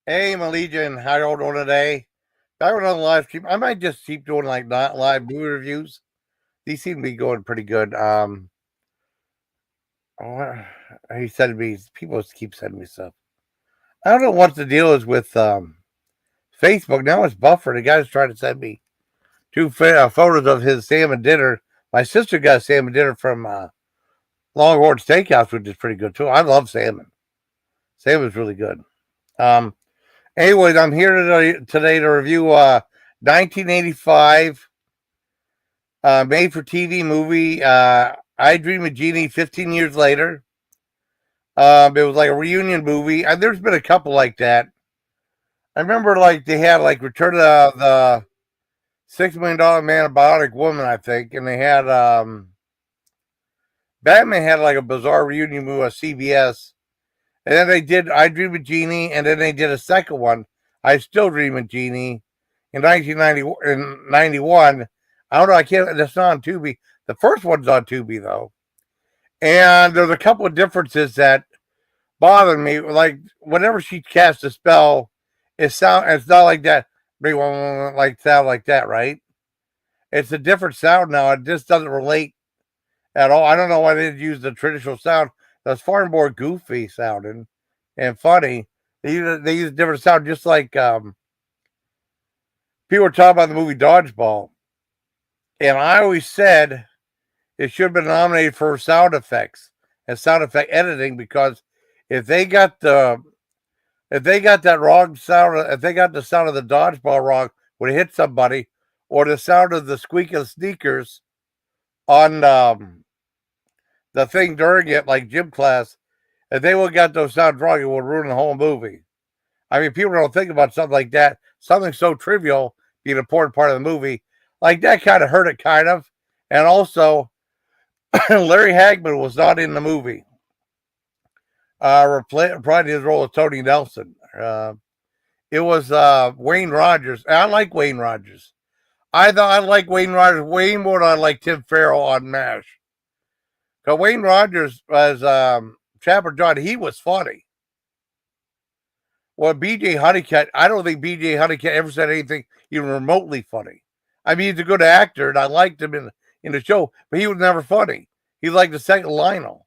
Hey, Malijan, how you doing today? Back on the live stream. I might just keep doing like not live movie reviews. These seem to be going pretty good. What- he said to me, people keep sending me stuff. I don't know what the deal is with Facebook. Now it's buffered. The guy's trying to send me photos of his salmon dinner. My sister got salmon dinner from Longhorn Steakhouse, which is pretty good too. I love salmon. Salmon's really good. Um, Anyways, I'm here today to review 1985 made for TV movie I Dream of Jeannie 15 years later. It was like a reunion movie. There's been a couple like that. I remember like they had like Return of the $6 million Man, Bionic Woman, I think, and they had Batman had like a bizarre reunion movie on CBS, and then they did I Dream of Jeannie, and then they did a second one, I Still Dream of Jeannie, in 1990 in 91. I don't know. I can't. That's not on Tubi. The first one's on Tubi though, and there's a couple of differences that bother me. Like whenever she casts a spell, it's not like that. Like sound like that, right? It's a different sound now. It just doesn't relate at all. I don't know why they didn't use the traditional sound. That's far more goofy sounding and funny. They use a different sound, just like people were talking about the movie Dodgeball, and I always said it should have been nominated for sound effects and sound effect editing, because if they got the if they got that wrong sound, if they got the sound of the dodgeball wrong when it hit somebody, or the sound of the squeak of sneakers on the thing during it, like gym class, if they would have got those sounds wrong, it would ruin the whole movie. I mean, people don't think about something like that. Something so trivial being an important part of the movie. Like that kind of hurt it, kind of. And also, Larry Hagman was not in the movie. Reprising his role as Tony Nelson. It was Wayne Rogers. I like Wayne Rogers. I thought I like Wayne Rogers way more than I like Tim Farrell on MASH. Because Wayne Rogers was Trapper John. He was funny. Well, BJ Honeycutt, I don't think BJ Honeycutt ever said anything even remotely funny. I mean, he's a good actor, and I liked him in the show, but he was never funny. He was like the second Lionel.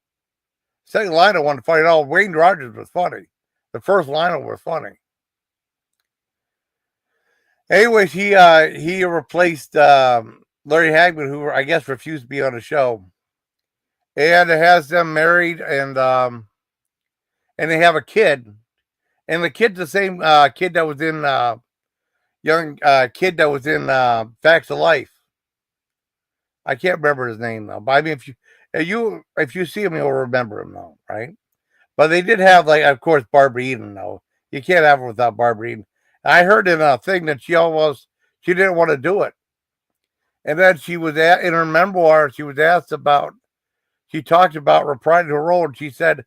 Second Lionel wasn't funny at all. Wayne Rogers was funny. The first Lionel was funny. Anyways, he replaced Larry Hagman, who I guess refused to be on the show, and it has them married, and they have a kid, and the kid's the same kid that was in young kid that was in Facts of Life. I can't remember his name though. But I mean, if you see him, you'll remember him though, right? But they did have, like, of course, Barbara Eden though. You can't have her without Barbara Eden. I heard in a thing that she didn't want to do it, and then she was in her memoir. She was asked about. She talked about reprising her role, and she said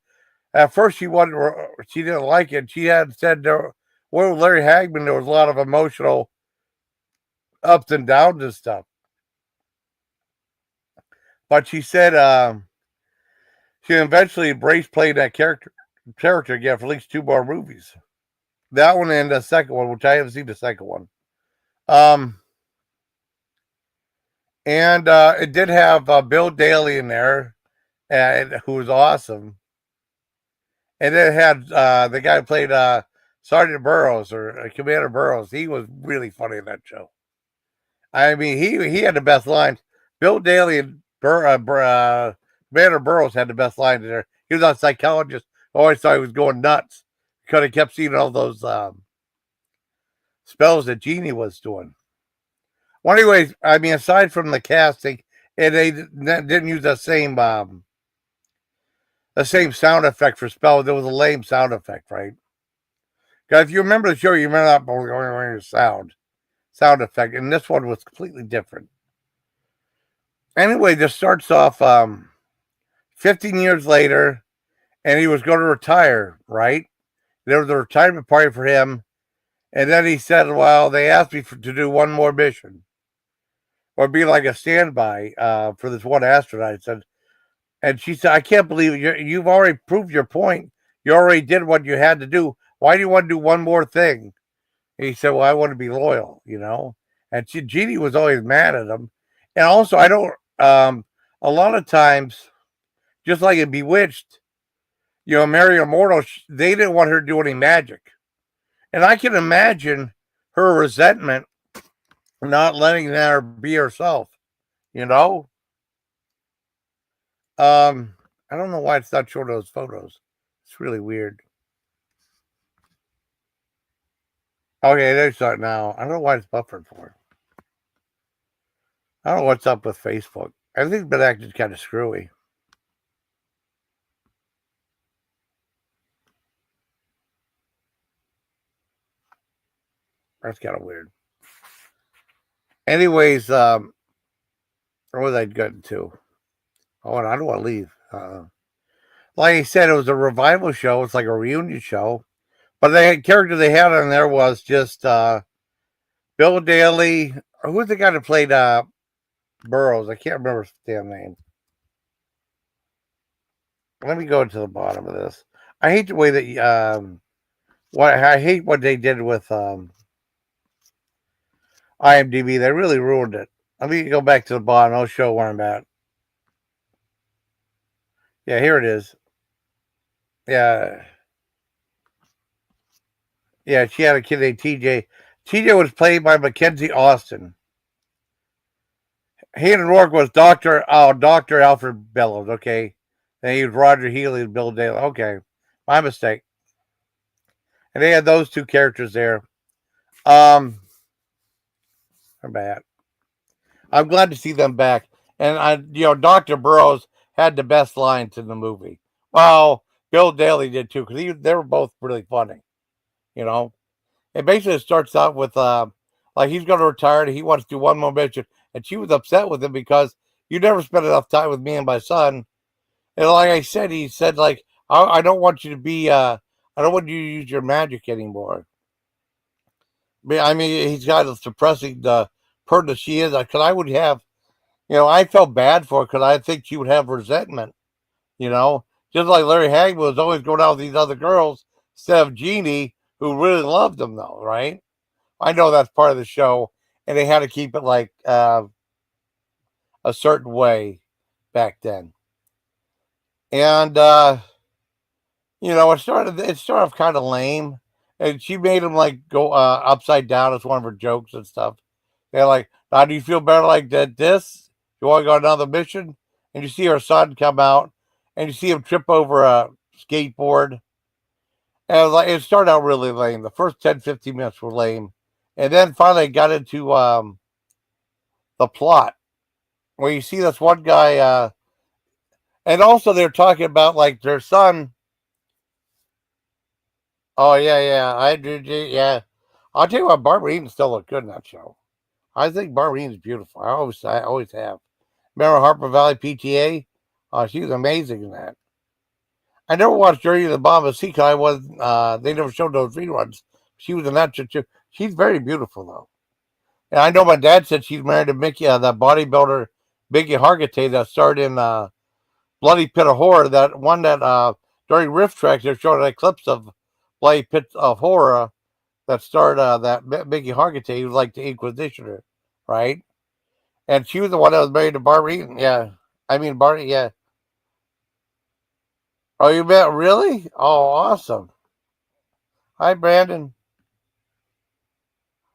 at first she didn't like it. She had said well, Larry Hagman, there was a lot of emotional ups and downs and stuff. But she said she eventually embraced playing that character again for at least two more movies. That one and the second one, which I haven't seen the second one. Um, and it did have Bill Daly in there, who was awesome. And then it had the guy who played Sergeant Burroughs, or Commander Burroughs. He was really funny in that show. I mean, he had the best lines. Bill Daly and Commander Burroughs had the best lines in there. He was a psychologist. I always thought he was going nuts because he kept seeing all those spells that Jeannie was doing. Well, anyways, I mean, aside from the casting, and they didn't use the same sound effect for spells. There was a lame sound effect, right? Because if you remember the show, you remember that sound effect, and this one was completely different. Anyway, this starts off 15 years later, and he was going to retire, right? There was a retirement party for him, and then he said, well, they asked me to do one more mission, or be like a standby for this one astronaut. I said, and she said, I can't believe you've already proved your point. You already did what you had to do. why do you want to do one more thing? And he said, well, I want to be loyal, you know. And Jeannie was always mad at him. And also, I don't. A lot of times, just like in Bewitched, you know, Mary Immortal, they didn't want her to do any magic. And I can imagine her resentment not letting her be herself, you know? I don't know why it's not showing those photos. It's really weird. Okay, there's that now. I don't know why it's buffering for. I don't know what's up with Facebook. Everything's been acting kind of screwy. That's kind of weird. Anyways, what was I getting to? Oh, and I don't want to leave. Like I said, it was a revival show. It's like a reunion show. But the character they had on there was just Bill Daly. Who was the guy that played Burroughs? I can't remember his damn name. Let me go to the bottom of this. I hate the way that I hate what they did with IMDb. They really ruined it. Let me go back to the bottom. I'll show where I'm at. Yeah, here it is. Yeah. Yeah, she had a kid named TJ. TJ was played by Mackenzie Austin. Hayden Rourke was Dr. Alfred Bellows, okay. Then he was Roger Healy and Bill Daly. Okay. My mistake. And they had those two characters there. They're bad. I'm glad to see them back. And Dr. Burroughs had the best lines in the movie. Well, Bill Daly did too, because they were both really funny. You know, it basically starts out with like he's going to retire and he wants to do one more mission, and she was upset with him because you never spent enough time with me and my son. And like I said, he said like I don't want you to be I don't want you to use your magic anymore. I mean, he's got a suppressing the person that she is. Because I would have, I felt bad for her because I think she would have resentment. You know, just like Larry Hagman was always going out with these other girls instead of Jeannie, who really loved him, though, right? I know that's part of the show, and they had to keep it like a certain way back then. And it started off kind of lame, and she made him like go upside down as one of her jokes and stuff. They're like, "Now, do you feel better like that? This? You want to go on another mission?" And you see her son come out, and you see him trip over a skateboard. And it started out really lame. The first 10, 15 minutes were lame. And then finally got into the plot where you see this one guy. And also they're talking about like their son. Oh, yeah, yeah. I do. Yeah. I'll tell you what, Barbara Eden still looked good in that show. I think Barbara Eden's beautiful. I always have. Remember Harper Valley PTA? Oh, she was amazing in that. I never watched Journey to the Bottom of the Sea because I was they never showed those reruns. She was in that shit too. She's very beautiful though. And I know my dad said she's married to Mickey, that bodybuilder Mickey Hargitay that starred in Bloody Pit of Horror. That one that during Riff Tracks they're showing clips of Bloody Pit of Horror that starred that Mickey Hargitay, who was like the Inquisitioner, right? And she was the one that was married to Barbara Eaton. Yeah, I mean Barbara. Yeah. Oh, you met really? Oh, awesome. Hi, Brandon.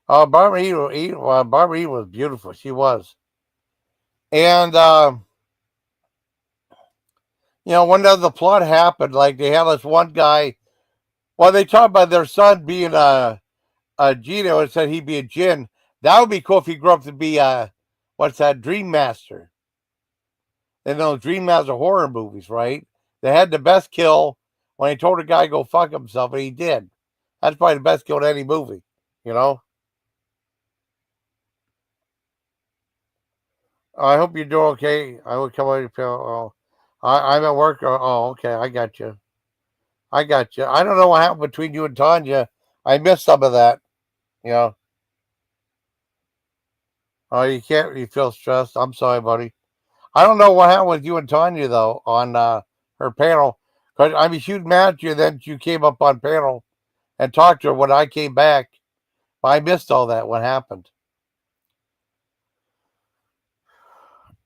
Oh, Barbara Eden was beautiful. She was. And when the plot happened, like they had this one guy. Well, they talked about their son being a Gino and said he'd be a Jinn. That would be cool if he grew up to be what's that, Dream Master. In those Dream Master horror movies, right? They had the best kill when he told a guy to go fuck himself, and he did. That's probably the best kill in any movie, you know? I hope you're doing okay. I will come on your pill. Oh, I'm at work. Oh, okay. I got you. I got you. I don't know what happened between you and Tanya. I missed some of that. You know. Oh, you can't. You feel stressed. I'm sorry, buddy. I don't know what happened with you and Tanya though on her panel. Cause I mean, she was mad at you, then you came up on panel, and talked to her when I came back. I missed all that. What happened?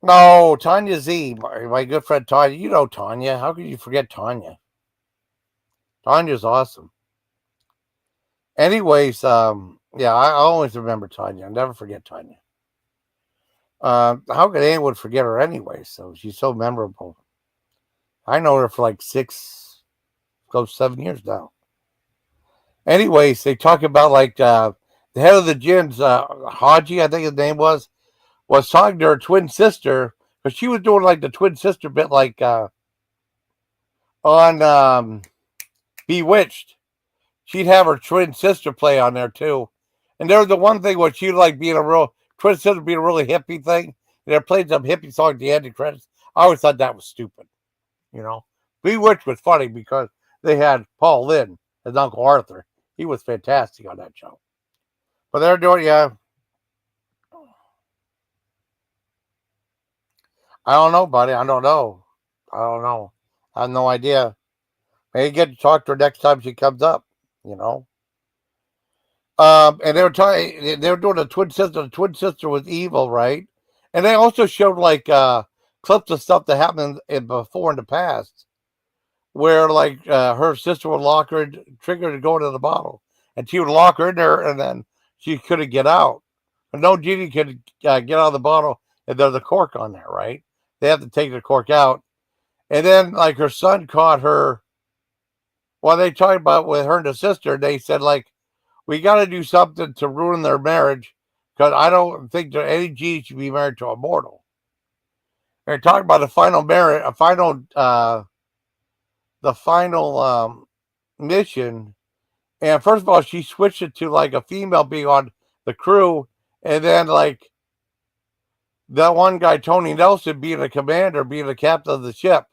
No, Tanya Z, my good friend Tanya. You know Tanya. How could you forget Tanya? Tanya's awesome. Anyways, yeah, I always remember Tanya. I'll never forget Tanya. How could anyone forget her anyway? So she's so memorable. I know her for like 7 years now. Anyways, they talk about like the head of the gyms, Haji, I think his name was talking to her twin sister because she was doing like the twin sister bit, like on Bewitched. She'd have her twin sister play on there too, and there was the one thing where she'd like being a real twin sister, being a really hippie thing. And they played some hippie song at the end of credits. I always thought that was stupid. You know, Bewitched was funny because they had Paul Lynde as Uncle Arthur. He was fantastic on that show. But they're doing, yeah. I don't know, buddy. I don't know. I don't know. I have no idea. Maybe get to talk to her next time she comes up. You know. And they were talking. They were doing a twin sister. The twin sister was evil, right? And they also showed like clips of stuff that happened before in the past, where like her sister would lock her, trigger her to go into the bottle, and she would lock her in there, and then she couldn't get out. But no, Jeannie could get out of the bottle, and there's a cork on there, right? They have to take the cork out, and then like her son caught her. While they talked about with her and the sister, they said like, we got to do something to ruin their marriage because I don't think that any Jeannie should be married to a mortal. They're talking about a final marriage, the final mission. And first of all, she switched it to like a female being on the crew, and then like that one guy, Tony Nelson, being a commander, being the captain of the ship,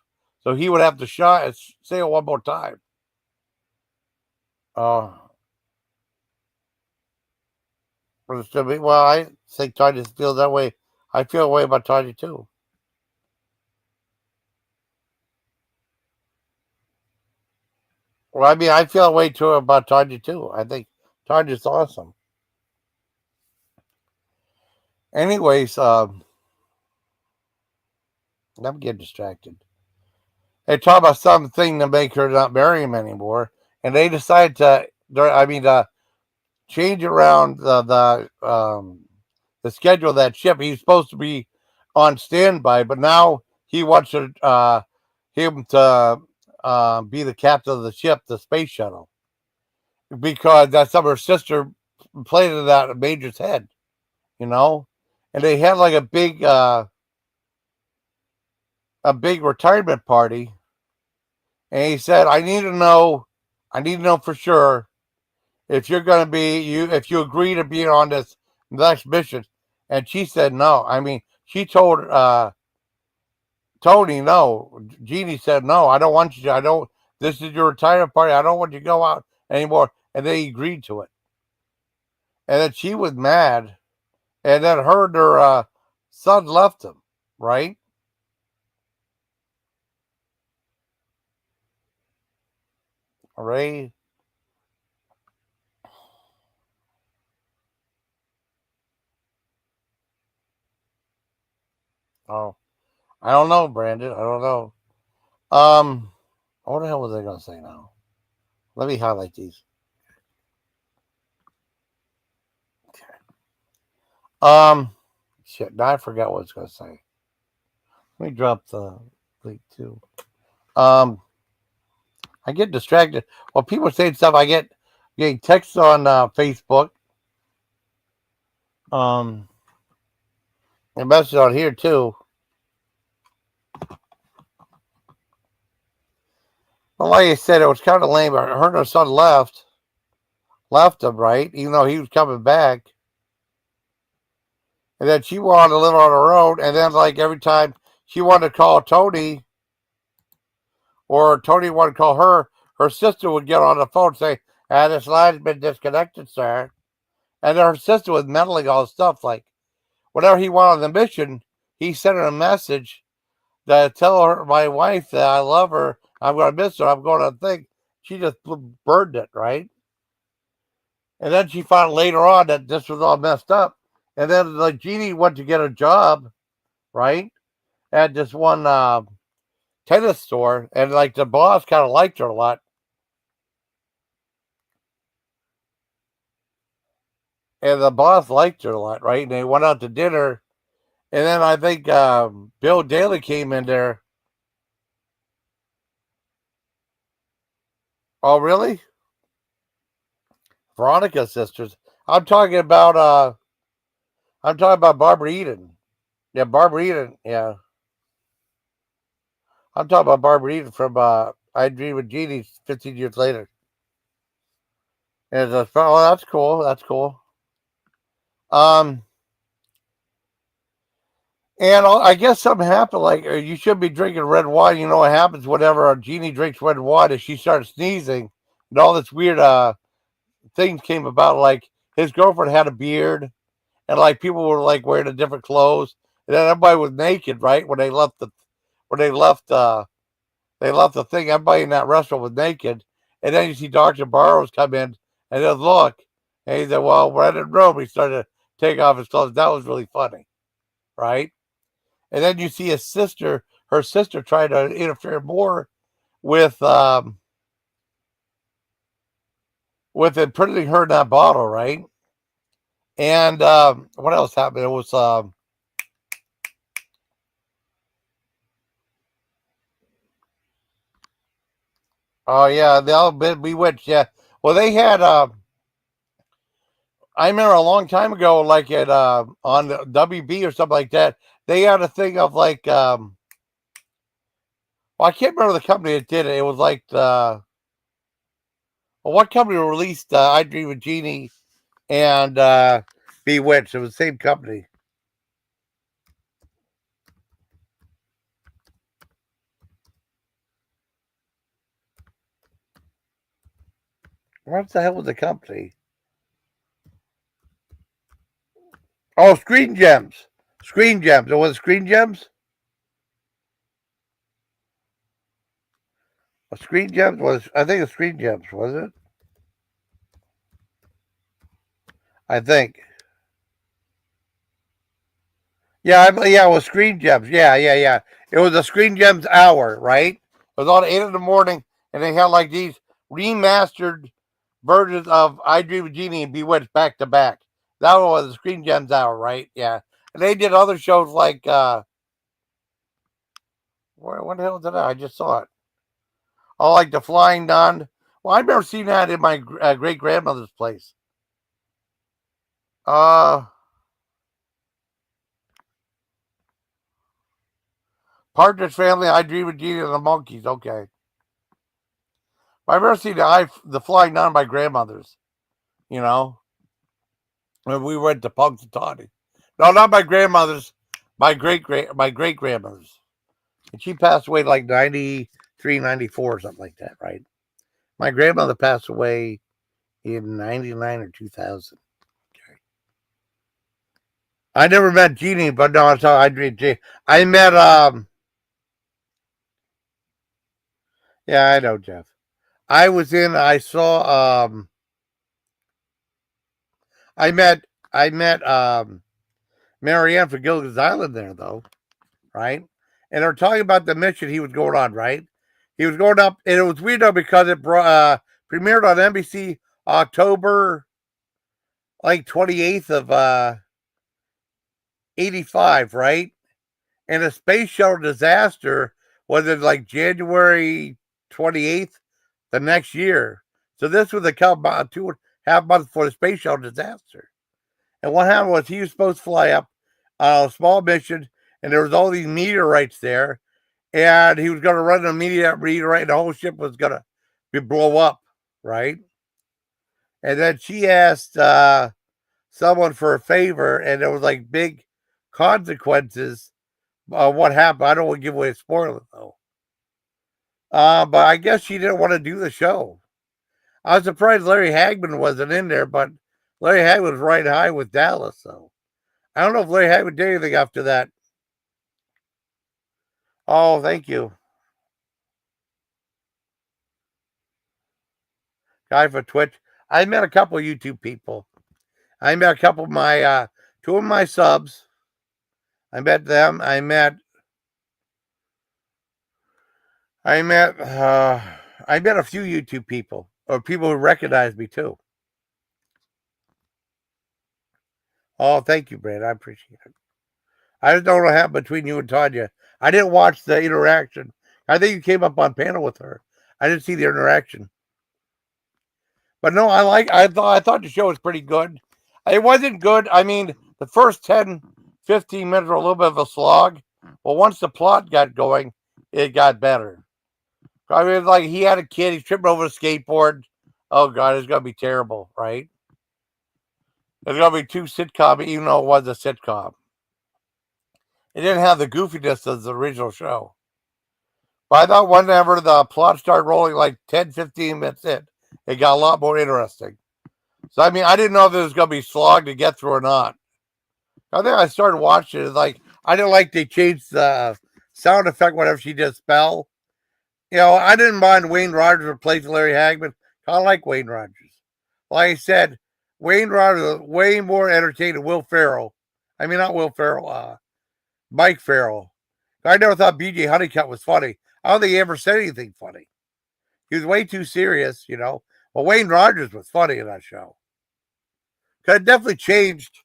so he would have to say it one more time. Well, I think Tanya feels that way. I feel a way about Tanya too. Well, I mean, I feel a way too about Tanya too. I think Tanya's awesome. Anyways, I'm getting distracted. They talk about something to make her not marry him anymore, and they decide to. Change around the schedule of that ship. He's supposed to be on standby, but now he wants him to be the captain of the ship, the space shuttle, because that's something her sister planted out of Major's head, you know. And they had like a big retirement party, and he said, I need to know for sure if you're going to if you agree to be on this next mission. And she said no. I mean, she told Tony no. Jeannie said no. I don't want you to. I don't. This is your retirement party. I don't want you to go out anymore. And they agreed to it. And then she was mad. And then her son left him. Right. Ray. Oh, I don't know, Brandon. I don't know. What the hell was I gonna say now? Let me highlight these. Okay. Shit. Now I forgot what I was gonna say. Let me drop the link too. I get distracted. Well, people saying stuff. I get getting texts on Facebook. And messages on here too. Well, like I said, it was kind of lame. Her and her son left him, right? Even though he was coming back. And then she wanted to live on her own. And then, like, every time she wanted to call Tony, or Tony wanted to call her sister would get on the phone and say, this line's been disconnected, sir. And her sister was meddling all the stuff. Like, whenever he went on the mission, he sent her a message to tell her, my wife, that I love her. I'm going to miss her. I'm going to think. She just burned it, right? And then she found later on that this was all messed up. And then like Jeannie went to get a job, right, at this one tennis store, and like the boss kind of liked her a lot, and the boss liked her a lot, right? And they went out to dinner, and then I think Bill Daly came in there. Oh, really? Veronica's sisters. I'm talking about Barbara Eden. Yeah, Barbara Eden. Yeah, I'm talking about Barbara Eden from I Dream of Jeannie 15 years later. And oh, that's cool. That's cool. Um, and I guess something happened. Like you should be drinking red wine. You know what happens whenever Jeannie drinks red wine is she starts sneezing, and all this weird things came about. Like his girlfriend had a beard, and like people were like wearing a different clothes, and then everybody was naked, right? When they left the thing, everybody in that restaurant was naked, and then you see Dr. Barrows come in and just look, and he said, "Well, when I didn't know," he started to take off his clothes. That was really funny, right? And then you see her sister, trying to interfere more with with imprisoning her in that bottle, right? And what else happened? It was oh yeah, the all bit Bewitched. Yeah, well they had. I remember a long time ago, like at on the WB or something like that, they had a thing of like. Well, I can't remember the company that did it. It was like well, what company released I Dream of Jeannie and Bewitched? It was the same company. What the hell was the company? Oh, Screen Gems. Screen Gems. It was Screen Gems. Screen Gems was. I think it's Screen Gems. Was it? I think. Yeah, yeah. It was Screen Gems. Yeah, yeah, yeah. It was a Screen Gems hour, right? It was on 8 in the morning, and they had like these remastered versions of I Dream of Jeannie and Bewitched back to back. That was the Screen Gems hour, right? Yeah. And they did other shows like what the hell did I just saw it? Oh, like the Flying Nun. Well, I've never seen that in my great grandmother's place. Uh, Partridge Family, I Dream of Jeannie and the Monkeys. Okay, I've never seen the Flying Nun by grandmothers. You know, when we went to Punxsutawney. No, not my grandmother's. My great grandmother's. And she passed away like 93, 94 or something like that, right? My grandmother passed away in 99 or 2000. Okay. I never met Jeannie, but no, that's how I dream Jeannie. I met yeah, I know Jeff. I saw I met Marianne for Gilligan's Island there though, right? And they're talking about the mission he was going on, right? He was going up, and it was weird though because it premiered on NBC October like 28th of 85, right? And a space shuttle disaster was in like January 28th the next year. So this was a couple 2.5 months before the space shuttle disaster. And what happened was he was supposed to fly up on a small mission, and there was all these meteorites there, and he was going to run a meteorite, and the whole ship was going to blow up, right? And then she asked someone for a favor, and there was like big consequences. What happened? I don't want to give away a spoiler though. But I guess she didn't want to do the show. I was surprised Larry Hagman wasn't in there, but Larry Hagman was right high with Dallas, so I don't know if Larry Hagman did anything after that. Oh, thank you, guy for Twitch. I met a couple of YouTube people. I met a couple of my two of my subs. I met them. I met a few YouTube people or people who recognized me too. Oh, thank you, Brad. I appreciate it. I just don't know what happened between you and Tanya. I didn't watch the interaction. I think you came up on panel with her. I didn't see the interaction. But no, I thought the show was pretty good. It wasn't good. I mean, the first 10, 15 minutes were a little bit of a slog. But once the plot got going, it got better. I mean, like he had a kid, he's tripping over a skateboard. Oh god, it's gonna be terrible, right? It's gonna be too sitcom, even though it was a sitcom. It didn't have the goofiness of the original show. But I thought whenever the plot started rolling like 10, 15 minutes in, it got a lot more interesting. So, I mean, I didn't know if it was going to be slog to get through or not. I think I started watching it. Like, I didn't like they changed the sound effect whenever she did spell. You know, I didn't mind Wayne Rogers replacing Larry Hagman. I like Wayne Rogers. Like I said, Wayne Rogers was way more entertaining than Will Ferrell. I mean, not Will Ferrell, Mike Farrell. I never thought BJ Honeycutt was funny. I don't think he ever said anything funny. He was way too serious, you know. Well, Wayne Rogers was funny in that show. Cause it definitely changed.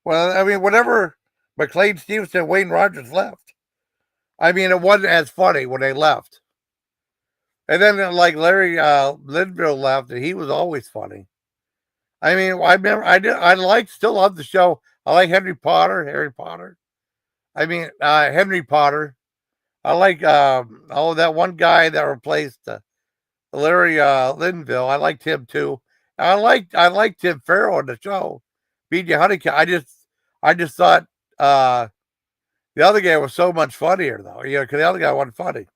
Well, I mean, whenever McLean Stevenson and Wayne Rogers left, I mean, it wasn't as funny when they left. And then like Larry Linville left, and he was always funny. I mean, I remember still love the show. I like Harry Potter. I mean, Henry Potter. I like that one guy that replaced Larry Linville. I liked him too. I liked Tim Farrell in the show. B.J. Honeycutt. I just thought the other guy was so much funnier though. You know, because the other guy wasn't funny.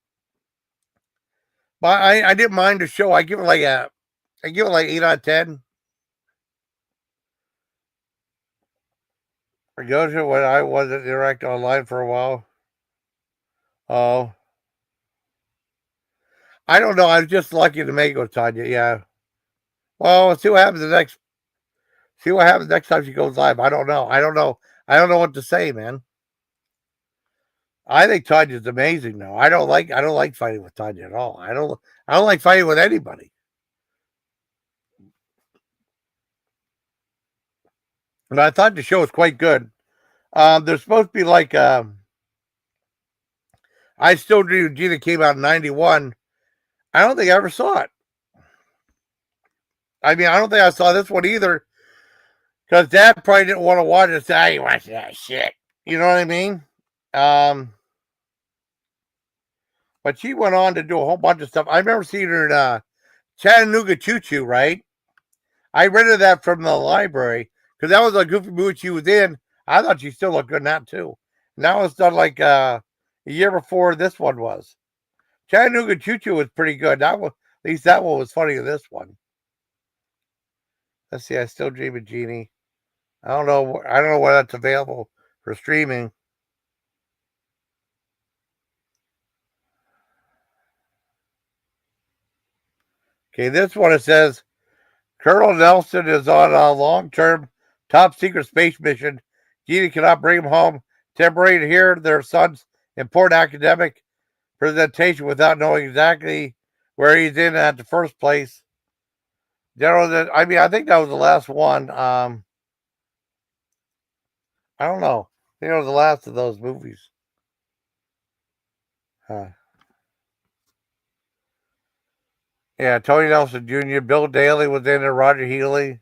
But I didn't mind the show. I give it like 8 out of 10. I go to when I wasn't interacting online for a while. Oh, I don't know. I was just lucky to make it with Tanya. Yeah. Well, let's see what happens the next. See what happens next time she goes live. I don't know. I don't know what to say, man. I think Tanya's amazing though. I don't like fighting with Tanya at all. I don't like fighting with anybody. And I thought the show was quite good. There's supposed to be like I Still Dream of Jeannie came out in '91. I don't think I ever saw it. I mean, I don't think I saw this one either. Because Dad probably didn't want to watch it and say, I ain't watching that shit. You know what I mean? Um, but she went on to do a whole bunch of stuff. I remember seeing her in Chattanooga Choo Choo, right? I rented that from the library because that was a goofy movie she was in. I thought she still looked good in that too. And that was done like a year before this one was. Chattanooga Choo Choo was pretty good. That was, at least that one was funnier than this one. Let's see. I Still Dream of Jeannie. I don't know. I don't know where that's available for streaming. Okay, this one it says Colonel Nelson is on a long-term top secret space mission. Jeannie cannot bring him home temporarily to hear their son's important academic presentation without knowing exactly where he's in at the first place. General, I mean, I think that was the last one. I don't know. I think it was the last of those movies. Yeah, Tony Nelson Jr., Bill Daly was in there, Roger Healy.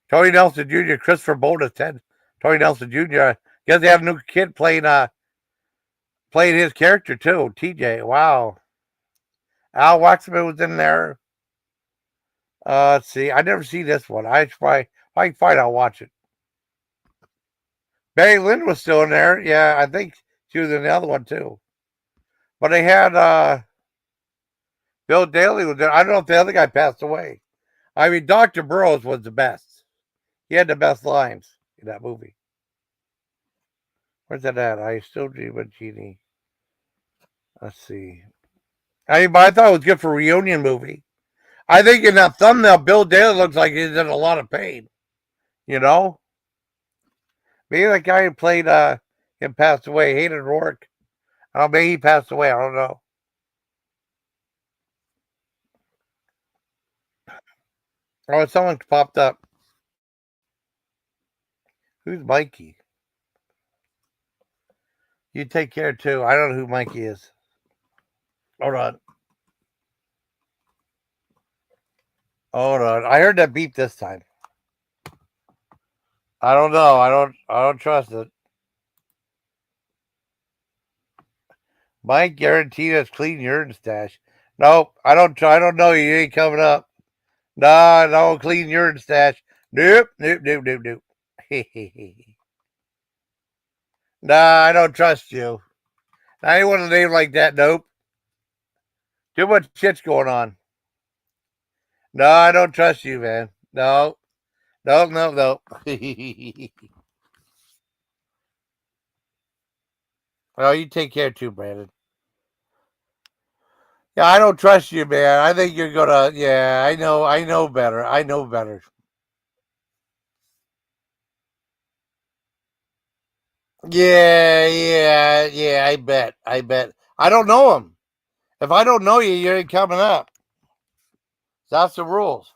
Tony Nelson Jr., Christopher Bonus, Ted. Tony Nelson Jr. Guess they have a new kid playing his character too, TJ. Wow. Al Waxman was in there. Let's see. I never see this one. If I can find, I'll watch it. Barry Lynn was still in there. Yeah, I think she was in the other one too. But they had Bill Daly was there. I don't know if the other guy passed away. I mean, Dr. Burroughs was the best. He had the best lines in that movie. Where's that at? I Still Dream of Jeannie. Let's see. But I thought it was good for a reunion movie. I think in that thumbnail, Bill Daly looks like he's in a lot of pain. You know, maybe that guy who played him passed away. Hayden Rourke. Oh, maybe he passed away. I don't know. Oh, someone popped up. Who's Mikey? You take care too. I don't know who Mikey is. Hold on. Hold on. I heard that beep this time. I don't know. I don't trust it. Mike guaranteed us clean urine stash. Nope. I don't know you. You ain't coming up. Nah, no clean urine stash. Nope. Nope. Nope. Nope. Nope. Nah, I don't trust you. I ain't want a name like that. Nope. Too much shit's going on. No, I don't trust you, man. No. No, no, no. Oh, you take care too, Brandon. Yeah, I don't trust you, man. I think you're gonna. Yeah, I know better. I know better. Yeah, yeah, yeah. I bet. I bet. I don't know him. If I don't know you, you ain't coming up. That's the rules.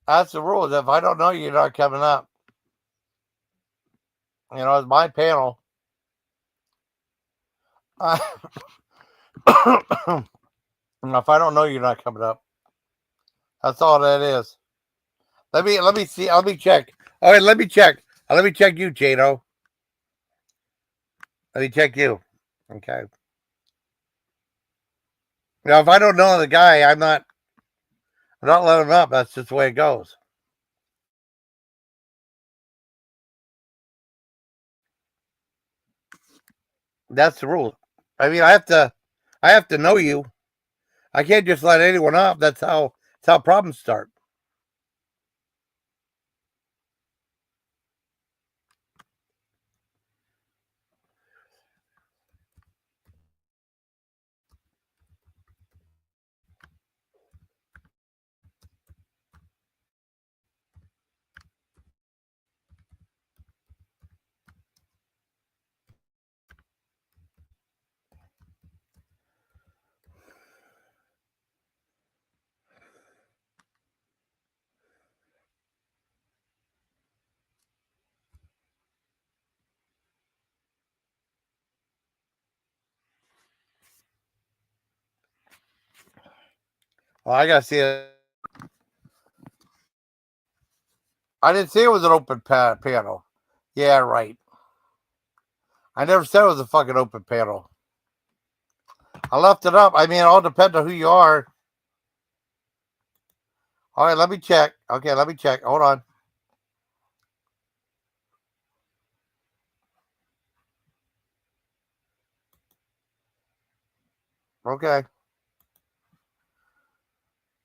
That's the rules. If I don't know you, you're not coming up. You know, it's my panel. If I don't know you, you're not coming up. That's all that is. Let me see. Let me check. All right, let me check. Let me check you, Jado. Let me check you. Okay. Now, if I don't know the guy, I'm not letting him up. That's just the way it goes. That's the rule. I mean, I have to know you. I can't just let anyone up. That's how problems start. Well, I gotta see it. I didn't say it was an open panel. Yeah, right. I never said it was a fucking open panel. I left it up. I mean, it all depends on who you are. All right, let me check. Okay, let me check. Hold on. Okay.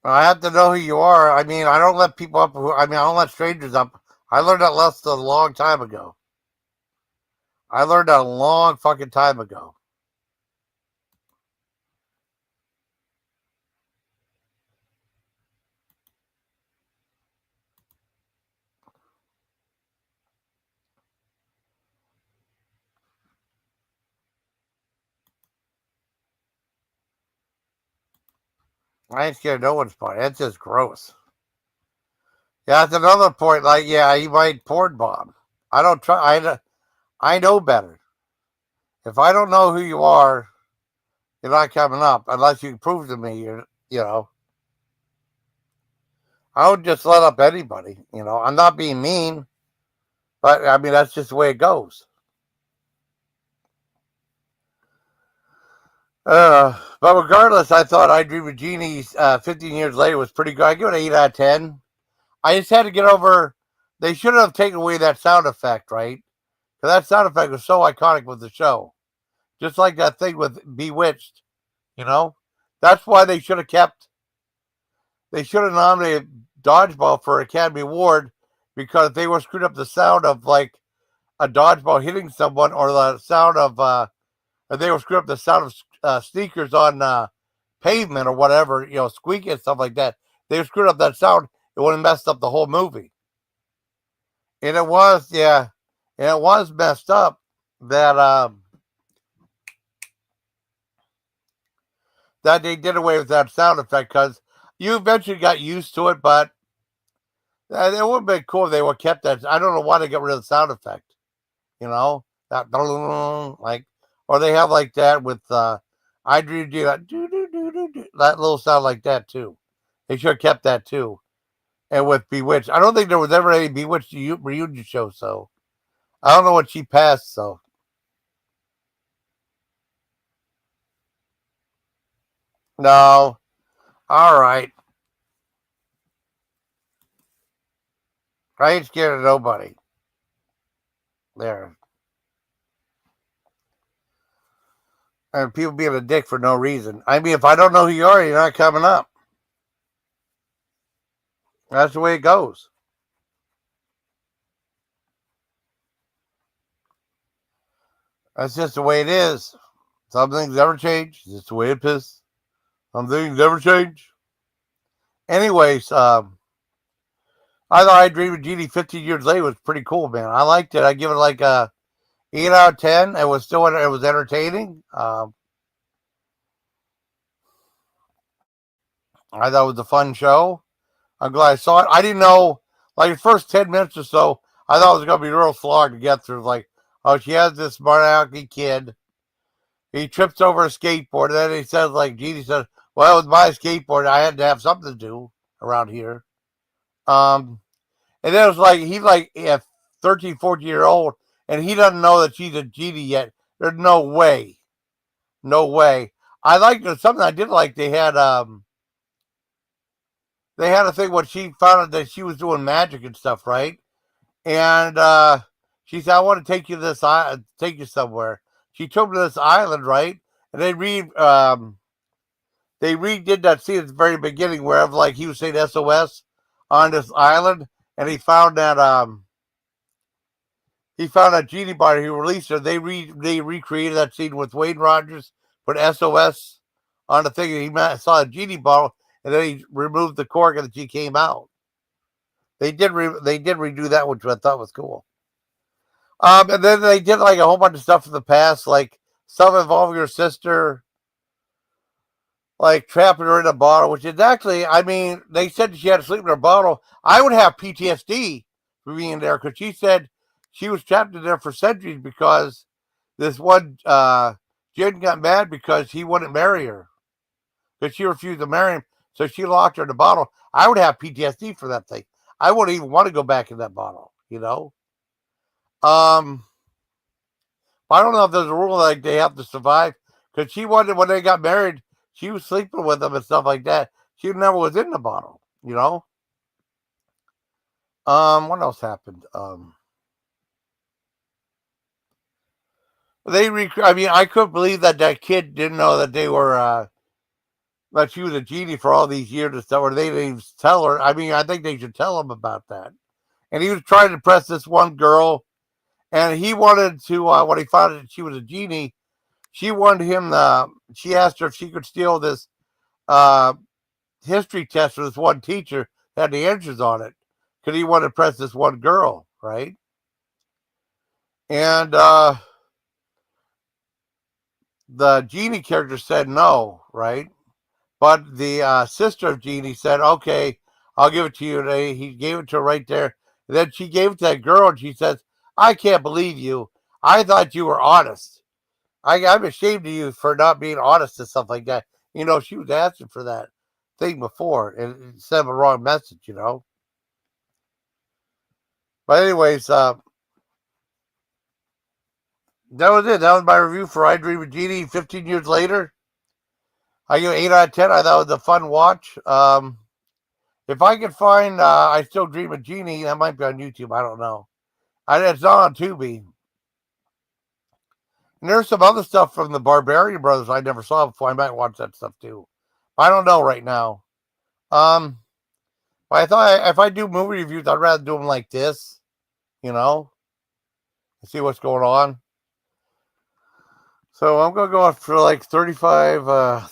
I have to know who you are. I mean, I don't let people up. I don't let strangers up. I learned that lesson a long time ago. I learned that a long fucking time ago. I ain't scared of no one's part. That's just gross. Yeah, that's another point. Like, yeah, he might porn bomb. I don't try. I know better. If I don't know who you are, you're not coming up unless you prove to me you're. You know, I would just let up anybody. You know, I'm not being mean, but I mean that's just the way it goes. But regardless, I thought I Dream of Jeannie 15 years later was pretty good. I give it an 8 out of 10. I just had to get over. They should have taken away that sound effect, right? Because that sound effect was so iconic with the show. Just like that thing with Bewitched, you know? That's why they should have kept. They should have nominated Dodgeball for Academy Award because they were screwed up the sound of like a dodgeball hitting someone or the sound of. They were screwed up the sound of sneakers on pavement or whatever, squeaky and stuff like that. They screwed up that sound. It would have messed up the whole movie. And it was, yeah, and it was messed up that that they did away with that sound effect because you eventually got used to it, but it would have been cool if they would have kept that. I don't know why they got rid of the sound effect. That like, or they have like that with I Dream do that that little sound like that too. They should have kept that too. And with Bewitched, I don't think there was ever any Bewitched reunion show, so I don't know what she passed. So no, all right, I ain't scared of nobody. There, and people being a dick for no reason. I mean, if I don't know who you are, you're not coming up. That's the way it goes. That's just the way it is. Some things never change. It's just the way it is. Some things never change. Anyways, I thought I Dream of Jeannie 15 years later was pretty cool, man. I liked it. I give it like a 8 out of 10. It was entertaining. I thought it was a fun show. I'm glad I saw it. I didn't know, like the first 10 minutes or so, I thought it was going to be real slog to get through. Like, oh, she has this smart alecky kid. He trips over a skateboard. And then he says, like, Jeannie says, well, with my skateboard, I had to have something to do around here. And then it was like, he's like a 13, 14-year-old, and he doesn't know that she's a Jeannie yet. There's no way. No way. I liked it. Something I did like, they had a thing when she found out that she was doing magic and stuff, right? And she said, "I want to take you somewhere." She took me to this island, right? And they redid that scene at the very beginning, where like he was saying SOS on this island, and he found a Genie body who released her. They recreated that scene with Wayne Rogers, put SOS on the thing, and he saw a Genie bottle, and then he removed the cork, and she came out. They did redo that, which I thought was cool. And then they did like a whole bunch of stuff in the past, like stuff involving her sister, like trapping her in a bottle, which is actually, I mean, they said she had to sleep in her bottle. I would have PTSD for being there because she said she was trapped in there for centuries because this one, Jen got mad because he wouldn't marry her because she refused to marry him. So she locked her in the bottle. I would have PTSD for that thing. I wouldn't even want to go back in that bottle, Um, I don't know if there's a rule like they have to survive because she wanted when they got married, she was sleeping with them and stuff like that. She never was in the bottle. What else happened? I mean, I couldn't believe that kid didn't know that they were that she was a Genie for all these years and stuff, or they didn't even tell her. I mean, I think they should tell him about that. And he was trying to impress this one girl, and he wanted to when he found out she was a Genie, she wanted him. She asked her if she could steal this uh, history test for this one teacher that had the answers on it because he wanted to impress this one girl, right? And the Genie character said no, right? But the sister of Jeannie said, "Okay, I'll give it to you." And he gave it to her right there. And then she gave it to that girl, and she says, "I can't believe you. I thought you were honest. I'm ashamed of you for not being honest and stuff like that." She was asking for that thing before and it sent a wrong message. But anyways, that was it. That was my review for I Dream of Jeannie 15 years later. I give it 8 out of 10. I thought it was a fun watch. If I could find I Still Dream of Jeannie, that might be on YouTube. I don't know. It's not on Tubi. And there's some other stuff from the Barbarian Brothers I never saw before. I might watch that stuff too. I don't know right now. But I thought if I do movie reviews, I'd rather do them like this, and see what's going on. So I'm gonna go out for like 35. I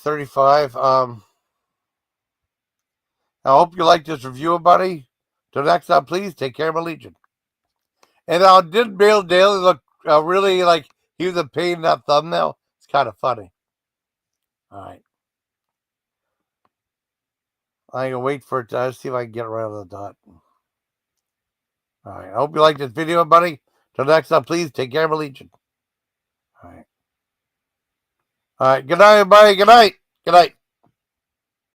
hope you like this review, buddy. Till next time, please take care, my legion. And did Bill Daly look really like he was a pain in that thumbnail? It's kind of funny. All right. I'm gonna wait for it to see if I can get it right on the dot. All right. I hope you like this video, buddy. Till next time, please take care, my legion. All right. All right. Good night, everybody. Good night. Good night.